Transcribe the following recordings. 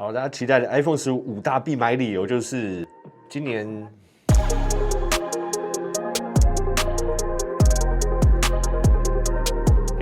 好，大家期待的 iPhone 15五大必买理由就是今年。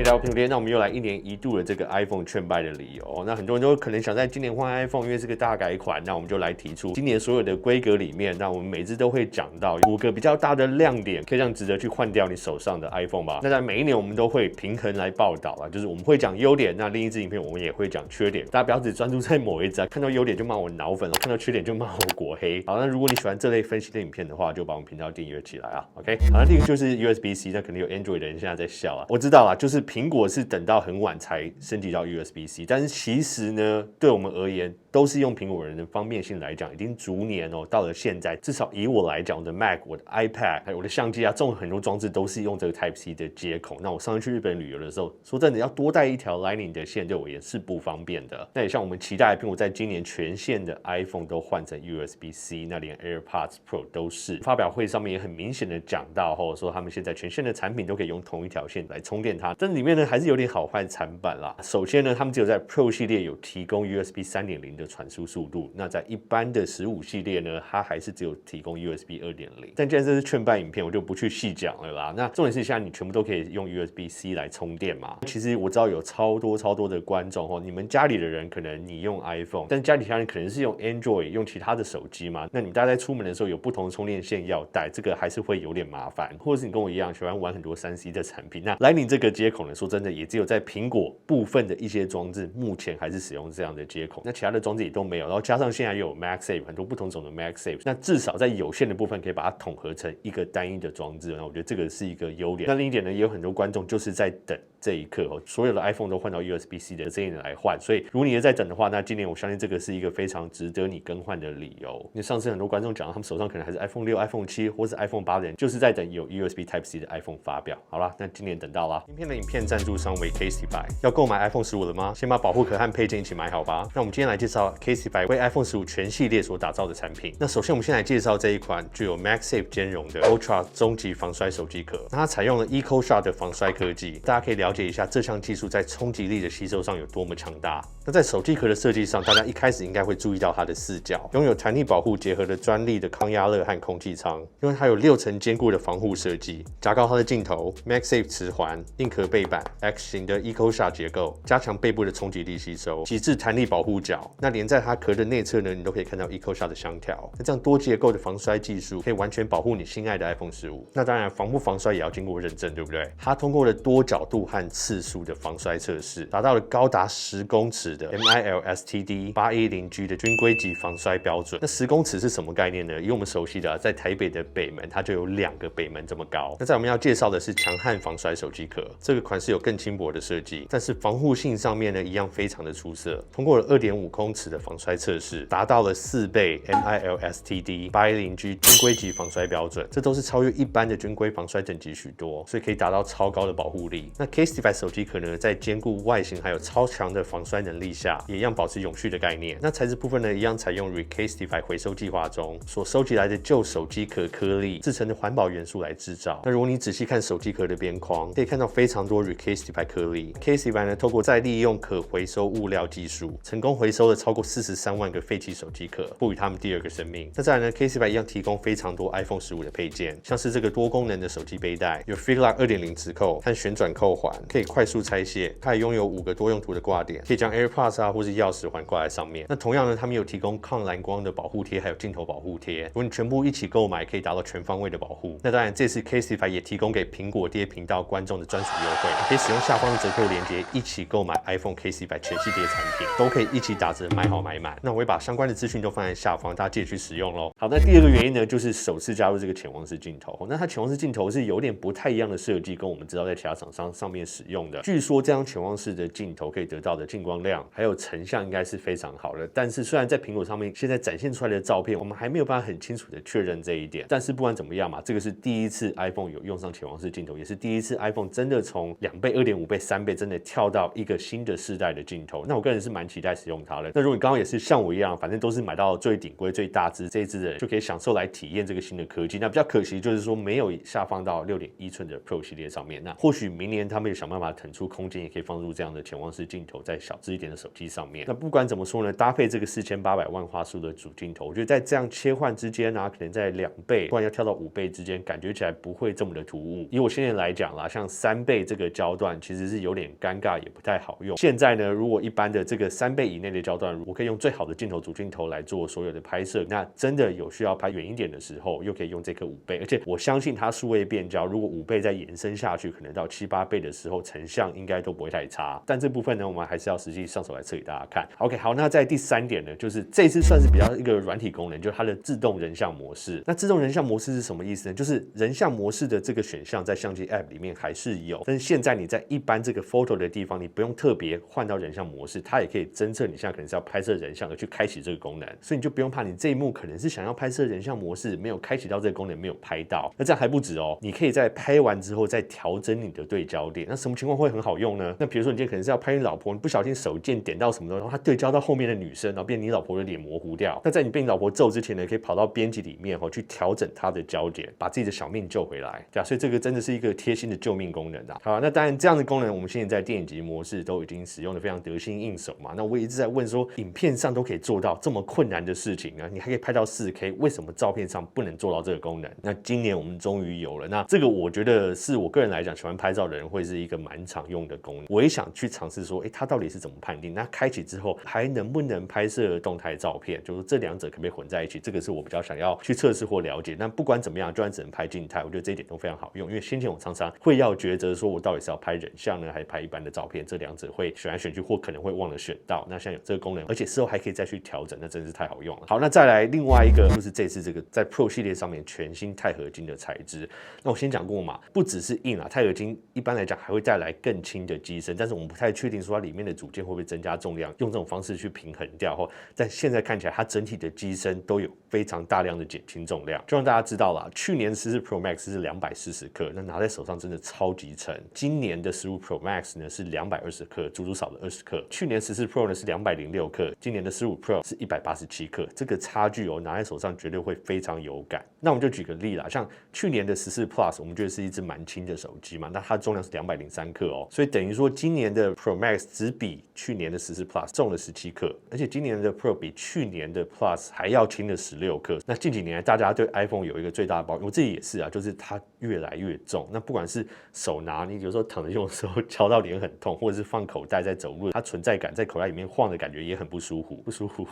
大家平天，那我们又来1年1度的这个 iPhone 劝败的理由。那很多人都可能想在今年换 iPhone， 因为是个大改款，那我们就来提出今年所有的规格里面，那我们每次都会讲到5个比较大的亮点，可以让值得去换掉你手上的 iPhone 吧。那在每一年我们都会平衡来报道啊，就是我们会讲优点，那另一支影片我们也会讲缺点。大家不要只专注在某一支，看到优点就骂我脑粉，看到缺点就骂我国黑。好，那如果你喜欢这类分析的影片的话，就把我们频道订阅起来啊。OK， 好，那第一个就是 USB-C， 那肯定有 Android 的人现在在笑啊。我知道啦，就是苹果是等到很晚才升级到 USB-C， 但是其实呢，对我们而言，都是用苹果人的方便性来讲，已经逐年到了现在，至少以我来讲，我的 Mac、我的 iPad 还有我的相机啊，这种很多装置都是用这个 Type-C 的接口。那我上次去日本旅游的时候，说真的，要多带一条 Lightning 的线，对我也是不方便的。那也像我们期待的苹果在今年全线的 iPhone 都换成 USB-C， 那连 AirPods Pro 都是。发表会上面也很明显的讲到，说他们现在全线的产品都可以用同一条线来充电它，但里面呢还是有点好坏参半啦。首先呢，他们只有在 Pro 系列有提供 USB 3.0 的传输速度，那在一般的15系列呢，它还是只有提供 USB 2.0。但既然这是劝败影片，我就不去细讲了啦。那重点是现在你全部都可以用 USB-C 来充电嘛？其实我知道有超多的观众你们家里的人可能你用 iPhone， 但家里其他人可能是用 Android， 用其他的手机嘛。那你们大家在出门的时候有不同的充电线要带，这个还是会有点麻烦。或者是你跟我一样喜欢玩很多3C 的产品，那 Lightning 这个接口呢，说真的也只有在苹果部分的一些装置目前还是使用这样的接口，那其他的装置也都没有。然后加上现在又有 MagSafe， 很多不同种的 MagSafe， 那至少在有线的部分可以把它统合成一个单一的装置。那我觉得这个是一个优点。那另一点呢，也有很多观众就是在等这一刻所有的 iPhone 都换到 USB-C 的这一年来换，所以如果你也在等的话，那今年我相信这个是一个非常值得你更换的理由。因为上次很多观众讲他们手上可能还是 iPhone 6、iPhone 7或是 iPhone 8的人，就是在等有 USB Type-C 的 iPhone 发表。好啦，那今年等到啦。今天的影片赞助商为 Casetify， 要购买 iPhone 15了吗？先把保护壳和配件一起买好吧。那我们今天来介绍 Casetify 为 iPhone 15全系列所打造的产品。那首先我们先来介绍这一款具有 MagSafe 兼容的 Ultra 终极防摔手机壳。那它采用了 EcoShot 的防摔科技，大家可以了解一下这项技术在冲击力的吸收上有多么强大。那在手机壳的设计上，大家一开始应该会注意到它的四角，拥有弹力保护结合了专利的抗压热和空气舱，因为它有6层坚固的防护设计，加高它的镜头 ，MagSafe 磁环，硬壳背板 ，X 型的 EcoShot 结构，加强背部的冲击力吸收，极致弹力保护角。那连在它壳的内侧呢，你都可以看到 EcoShot 的箱条。那这样多结构的防摔技术，可以完全保护你心爱的 iPhone 15。那当然，防不防摔也要经过认证，对不对？它通过了多角度和次数的防摔测试，达到了高达10公尺的 MILSTD 810G 的军规级防摔标准。那10公尺是什么概念呢？以我们熟悉的在台北的北门，它就有2个北门这么高。那在我们要介绍的是强悍防摔手机壳，这个款式有更轻薄的设计，但是防护性上面呢，一样非常的出色。通过了2.5公尺的防摔测试，达到了4倍 MILSTD 810G 军规级防摔标准，这都是超越一般的军规防摔等级许多，所以可以达到超高的保护力。那 Casetify 手机壳呢，在兼顾外形还有超强的防摔能力下，也一样保持永续的概念。那材质部分呢，一样采用 Recasetify 回收计划中所收集来的旧手机壳颗粒制成的环保元素来制造。那如果你仔细看手机壳的边框，可以看到非常多 Recasetify 颗粒。Casetify 呢，透过再利用可回收物料技术，成功回收了超过43万个废弃手机壳，赋予它们第2个生命。那再来呢 ，Casetify 一样提供非常多 iPhone 15的配件，像是这个多功能的手机背带，有 Fitlock 2.0 磁扣和旋转扣环，可以快速拆卸。它也拥有5个多用途的挂点，可以将 AirPods 或是钥匙环挂在上面。那同样呢，他们有提供抗蓝光的保护贴，还有镜头保护贴。如果你全部一起购买，可以达到全方位的保护。那当然，这次 Casetify 也提供给苹果爹频道观众的专属优惠，可以使用下方的折扣链接一起购买 iPhone Casetify 全系列产品，都可以一起打折买好买满。那我会把相关的资讯都放在下方，大家记得去使用咯。好，那第2个原因呢，就是首次加入这个潜望式镜头。那它潜望式镜头是有点不太一样的设计，跟我们知道在其他厂商上面使用的。据说这样潜望式的镜头可以得到的进光量还有成像应该是非常好的。但是虽然在苹果上面现在展现出来的照片，我们还没有办法很清楚的确认这一点。但是不管怎么样嘛，这个是第一次 iPhone 有用上潜望式镜头，也是第一次 iPhone 真的从2倍、2.5倍、3倍真的跳到一个新的世代的镜头。那我个人是蛮期待使用它的。那如果你刚刚也是像我一样，反正都是买到最顶规、最大支这一支的人，就可以享受来体验这个新的科技。那比较可惜就是说没有下放到6.1寸的 Pro 系列上面。那或许明年他们想办法腾出空间，也可以放入这样的潜望式镜头在小只一点的手机上面。那不管怎么说呢，搭配这个4800万画素的主镜头，我觉得在这样切换之间啊，可能在2倍，突然要跳到5倍之间，感觉起来不会这么的突兀。以我现在来讲啦，像3倍这个焦段其实是有点尴尬，也不太好用。现在呢，如果一般的这个3倍以内的焦段，我可以用最好的镜头主镜头来做所有的拍摄。那真的有需要拍远一点的时候，又可以用这颗5倍，而且我相信它数位变焦，如果5倍再延伸下去，可能到7、8倍的时候，成像应该都不会太差。但这部分呢，我们还是要实际上手来测给大家看。OK， 好，那在第3点呢，就是这次算是比较一个软体功能，就是它的自动人像模式。那自动人像模式是什么意思呢？就是人像模式的这个选项在相机 App 里面还是有，但是现在你在一般这个 Photo 的地方，你不用特别换到人像模式，它也可以侦测你现在可能是要拍摄人像而去开启这个功能，所以你就不用怕你这一幕可能是想要拍摄人像模式，没有开启到这个功能，没有拍到。那这样还不止哦，你可以在拍完之后再调整你的对焦点。那什么情况会很好用呢？那比如说你今天可能是要拍你老婆，你不小心手贱点到什么东西，然后它对焦到后面的女生，然后变你老婆的脸模糊掉。那在你被你老婆揍之前呢，可以跑到编辑里面去调整它的焦点，把自己的小命救回来。对啊，所以这个真的是一个贴心的救命功能啊。好，那当然这样的功能我们现在在电影级模式都已经使用的非常得心应手嘛。那我也一直在问说，影片上都可以做到这么困难的事情啊，你还可以拍到4K， 为什么照片上不能做到这个功能？那今年我们终于有了。那这个我觉得是我个人来讲，喜欢拍照的人会是一个蛮常用的功能。我也想去尝试说，它到底是怎么判定？那开启之后还能不能拍摄动态照片？就是这两者可不可以混在一起？这个是我比较想要去测试或了解。那不管怎么样，就算只能拍静态，我觉得这一点都非常好用。因为先前我常常会要抉择，说我到底是要拍人像呢，还是拍一般的照片？这两者会选来选去，或可能会忘了选到。那现在有这个功能，而且事后还可以再去调整，那真的是太好用了。好，那再来另外一个就是这次这个在 Pro 系列上面全新钛合金的材质。那我先讲过嘛，不只是硬啊，钛合金一般来讲还会带来更轻的机身，但是我们不太确定说它里面的组件会不会增加重量，用这种方式去平衡掉。但现在看起来，它整体的机身都有非常大量的减轻重量，就让大家知道了，去年14 Pro Max 是240克，那拿在手上真的超级沉。今年的15 Pro Max 呢是220克，足足少了20克。去年14 Pro 呢是206克，今年的15 Pro 是187克，这个差距拿在手上绝对会非常有感。那我们就举个例啦，像去年的14 Plus， 我们觉得是一支蛮轻的手机嘛，那它的重量是203克哦，所以等于说今年的 Pro Max 只比去年的14 Plus 重了17克，而且今年的 Pro 比去年的 Plus 还要轻了16克。那近几年来，大家对 iPhone 有一个最大的抱怨，我自己也是啊，就是它越来越重。那不管是手拿，你有时候躺着用的时候敲到脸很痛，或者是放口袋在走路，它存在感在口袋里面晃的感觉也很不舒服，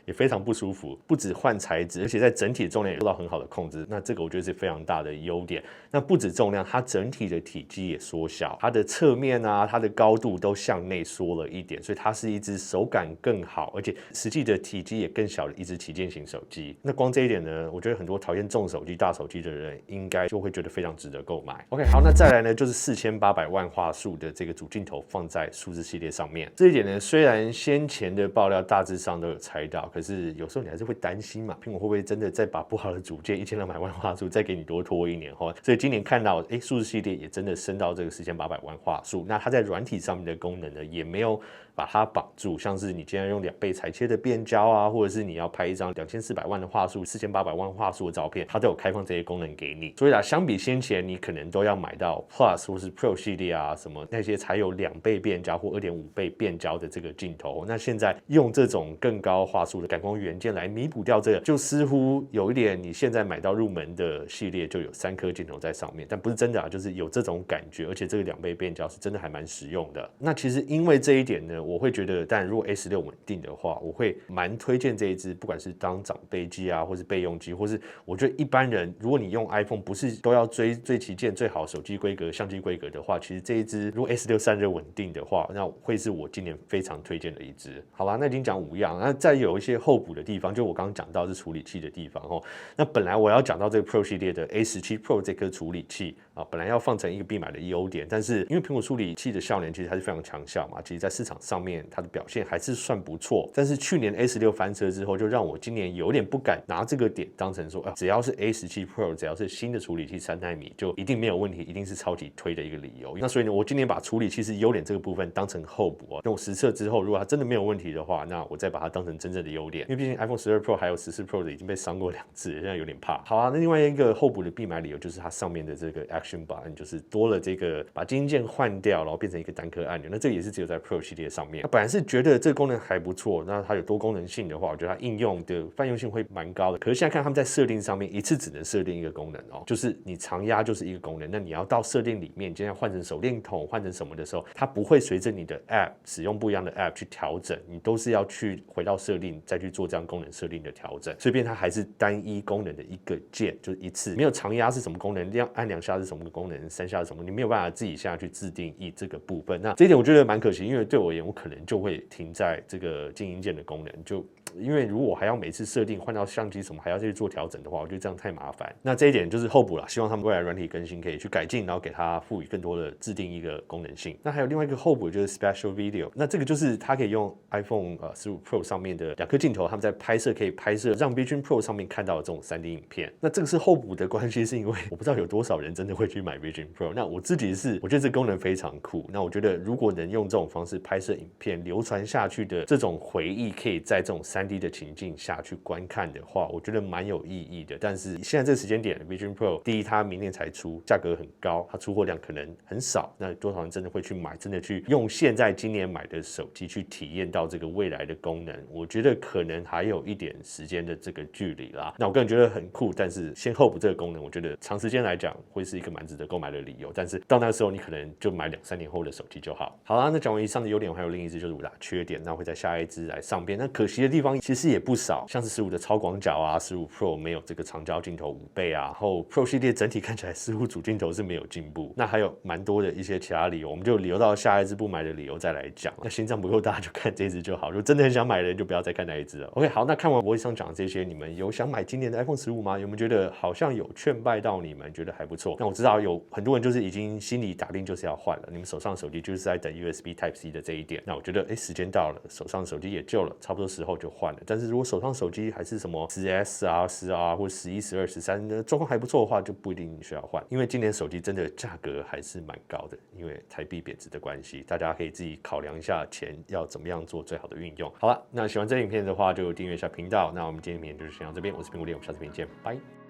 也非常不舒服。不止换材质，而且在整体的重量也做到很好的控制。那这个我觉得是非常大的优点。那不止重量，它整体的体积也缩小，它的侧面啊，它的高度都向内缩了一点，所以它是一支手感更好，而且实际的体积也更小的一支旗舰型手机。那光这一点呢，我觉得很多讨厌重手机、大手机的人应该就会觉得非常值得购买。OK， 好，那再来呢，就是4800万画素的这个主镜头放在数字系列上面。这一点呢，虽然先前的爆料大致上都有猜到，可是有时候你还是会担心嘛，苹果会不会真的再把不好的组件1200万画素再给你多拖1年？所以今年看到，数字系列也真的升到这个4800万画素。那它在软体上面的功能呢，也没有把它绑住，像是你今天用2倍裁切的变焦啊，或者是你要拍一张2400万的画素、4800万画素的照片，它都有开放这些功能给你。所以相比先前，你可能都要买到 Plus 或是 Pro 系列啊，什么那些才有2倍变焦或2.5倍变焦的这个镜头。那现在用这种更高画素的感光元件来弥补掉这个，就似乎有一点你现在买到入门的系列就有3颗镜头在上面，但不是真的啊，就是有这种感觉，而且这个2倍变焦是真的还蛮实用的。那其实因为这一点呢，我会觉得，但如果 A16 稳定的话，我会蛮推荐这一支，不管是当长辈机啊，或是备用机，或是我觉得一般人，如果你用 iPhone 不是都要追最旗舰、最好手机规格、相机规格的话，其实这一支如果 A16 散热稳定的话，那会是我今年非常推荐的一支。好啦，那已经讲5样，那再有一些候补的地方，就我刚刚讲到是处理器的地方哦。那本来我要讲到这个 Pro 系列的 A17 Pro 这颗处理器啊，本来要放成一个必买的优点，但是因为苹果处理器的效能其实还是非常强效嘛，其实在市场上面它的表现还是算不错。但是去年 A16 翻车之后，就让我今年有点不敢拿这个点当成说只要是 A17 Pro， 只要是新的处理器3奈米就一定没有问题，一定是超级推的一个理由。那所以呢，我今年把处理器是优点这个部分当成候补用实测之后，如果它真的没有问题的话，那我再把它当成真正的优点。因为毕竟 iPhone 12 Pro 还有14 Pro 的已经被伤过2次，现在有点怕。好啊，那另外一个候补的必买理由就是它上面的这个 Action Button， 就是多了这个把静音键换掉，然后变成一个单颗按钮。那这个也是只有在 Pro 系列上面。那本来是觉得这个功能还不错，那它有多功能性的话，我觉得它应用的泛用性会蛮高的。可是现在看他们在设定上面，一次只能设定一个功能哦，就是你长压就是一个功能，那你要到设定里面，你今天换成手电筒，换成什么的时候，它不会随着你的 App 使用不一样的 App 去调整，你都是要去回到设定再去做这样功能设定的调整，所以变它还是单一功能的一个键，就是一次没有长压是什么功能，按2下是什么功能，3下是什么，你没有办法自己现在去自定义这个部分。那这一点我觉得蛮可惜，因为对我而言，我可能就会停在这个静音键的功能，就因为如果我还要每次设定换到相机什么还要去做调整的话，我觉得这样太麻烦。那这一点就是候补啦，希望他们未来软体更新可以去改进，然后给它赋予更多的自定义的功能性。那还有另外一个候补就是 Special Video， 那这个就是它可以用 iPhone 15 Pro 上面的2颗镜头，他们在拍摄可以拍摄让 Vision Pro 上面看到的这种3D 影片。那这个是候补的关系，是因为我不知道有多少人真的会去买 Vision Pro。那我自己是我觉得这功能非常酷。那我觉得如果能用这种方式拍摄影片流传下去的这种回忆，可以在这种3D 的情境下去观看的话，我觉得蛮有意义的。但是现在这个时间点 ，Vision Pro 第一，它明年才出，价格很高，它出货量可能很少。那多少人真的会去买，真的去用现在今年买的手机去体验到这个未来的功能？我觉得可能还有一点时间的这个距离啦。那我个人觉得很酷，但是先候补这个功能，我觉得长时间来讲会是一个蛮值得购买的理由。但是到那个时候，你可能就买2-3年后的手机就好。好啦，那讲完以上的优点，还有另一支就是5大缺点，那会在下一支来上边。那可惜的地方其实也不少，像是15的超广角啊，15 Pro 没有这个长焦镜头5倍啊，然后 Pro 系列整体看起来似乎主镜头是没有进步。那还有蛮多的一些其他理由，我们就留到下一支不买的理由再来讲。那心脏不够大就看这支就好，如果真的很想买的人就不要再看那一支了。OK， 好，那看完我以上讲的这些，你们有想买今年的 iPhone 15吗？有没有觉得好像有劝败到你们，觉得还不错？那我知道有很多人就是已经心里打定就是要换了，你们手上手机就是在等 USB Type C 的这一点。那我觉得时间到了，手上手机也旧了，差不多时候就换了。但是如果手上手机还是什么 10S 啊、10R 或11、12、13的状况还不错的话，就不一定需要换。因为今年手机真的价格还是蛮高的，因为台币贬值的关系，大家可以自己考量一下钱要怎么样做最好的运用。好了，那喜欢这影片的话就订阅一下频道。那我们今天影片就是先到这边，我是苹果店，我们下次片见，拜。